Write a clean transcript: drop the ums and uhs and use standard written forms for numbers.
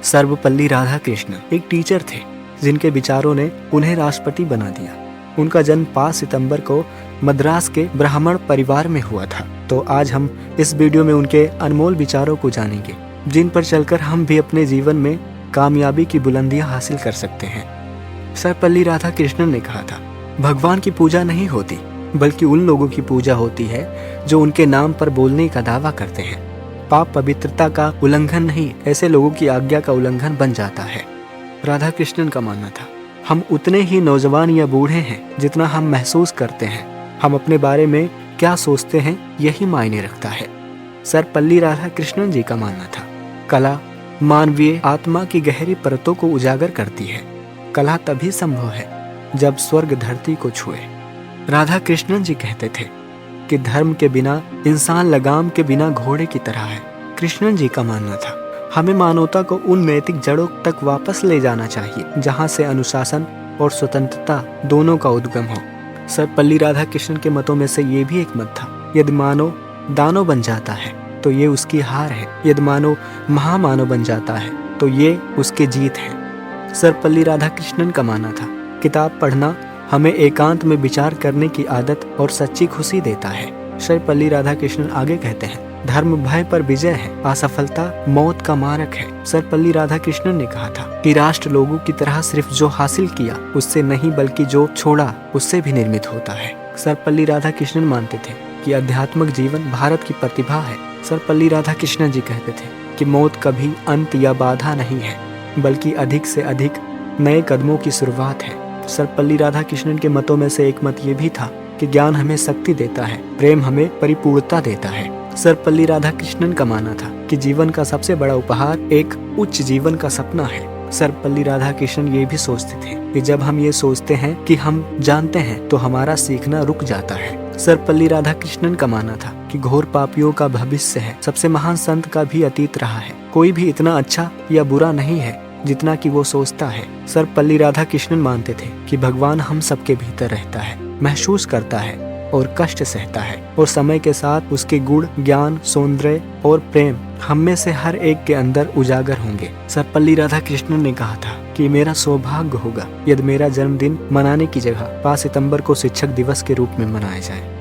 सर्वपल्ली राधाकृष्णन एक टीचर थे जिनके विचारों ने उन्हें राष्ट्रपति बना दिया। उनका जन्म 5 सितंबर को मद्रास के ब्राह्मण परिवार में हुआ था। तो आज हम इस वीडियो में उनके अनमोल विचारों को जानेंगे, जिन पर चलकर हम भी अपने जीवन में कामयाबी की बुलंदियां हासिल कर सकते हैं। सर्वपल्ली राधाकृष्णन ने कहा था, भगवान की पूजा नहीं होती बल्कि उन लोगों की पूजा होती है जो उनके नाम पर बोलने का दावा करते हैं। पाप पवित्रता का उल्लंघन नहीं, ऐसे लोगों की आज्ञा का उल्लंघन बन जाता है। राधाकृष्णन का मानना था, हम उतने ही नौजवान या बूढ़े हैं जितना हम महसूस करते हैं। हम अपने बारे में क्या सोचते हैं यही मायने रखता है। सर्वपल्ली राधाकृष्णन जी का मानना था, कला मानवीय आत्मा की गहरी परतों को उजागर करती है। कला तभी संभव है जब स्वर्ग धरती को छुए। राधाकृष्णन जी कहते थे कि धर्म के बिना इंसान लगाम के बिना घोड़े की तरह है। कृष्णन जी का मानना था, हमें मानवता को उन नैतिक जड़ों तक वापस ले जाना चाहिए जहां से अनुशासन और स्वतंत्रता दोनों का उद्गम हो। सर्वपल्ली राधाकृष्णन के मतों में से ये भी एक मत था, यदि मानव दानव बन जाता है तो ये उसकी हार है, यदि मानव महामानव बन जाता है तो ये उसकी जीत है। सर्वपल्ली राधाकृष्णन का मानना था, किताब पढ़ना हमें एकांत में विचार करने की आदत और सच्ची खुशी देता है। सर्वपल्ली राधाकृष्णन आगे कहते हैं, धर्म भय पर विजय है, असफलता मौत का मारक है। सर्वपल्ली राधाकृष्णन ने कहा था कि राष्ट्र लोगों की तरह सिर्फ जो हासिल किया उससे नहीं बल्कि जो छोड़ा उससे भी निर्मित होता है। सर्वपल्ली राधाकृष्णन मानते थे कि आध्यात्मिक जीवन भारत की प्रतिभा है। सर्वपल्ली राधाकृष्णन जी कहते थे कि मौत कभी अंत या बाधा नहीं है बल्कि अधिक से अधिक नए कदमों की शुरुआत है। सर्वपल्ली राधाकृष्णन के मतों में से एक मत ये भी था कि ज्ञान हमें शक्ति देता है, प्रेम हमें परिपूर्णता देता है। सर्वपल्ली राधाकृष्णन का मानना था कि जीवन का सबसे बड़ा उपहार एक उच्च जीवन का सपना है। सर्वपल्ली राधाकृष्णन ये भी सोचते थे कि जब हम ये सोचते हैं कि हम जानते हैं तो हमारा सीखना रुक जाता है। सर्वपल्ली राधाकृष्णन का मानना था कि घोर पापियों का भविष्य है, सबसे महान संत का भी अतीत रहा है। कोई भी इतना अच्छा या बुरा नहीं है जितना कि वो सोचता है। सर्वपल्ली राधाकृष्णन मानते थे कि भगवान हम सबके भीतर रहता है, महसूस करता है और कष्ट सहता है, और समय के साथ उसके गुण, ज्ञान, सौंदर्य और प्रेम हम में से हर एक के अंदर उजागर होंगे। सर्वपल्ली राधाकृष्णन ने कहा था कि मेरा सौभाग्य होगा यदि मेरा जन्मदिन मनाने की जगह 5 सितंबर को शिक्षक दिवस के रूप में मनाया जाए।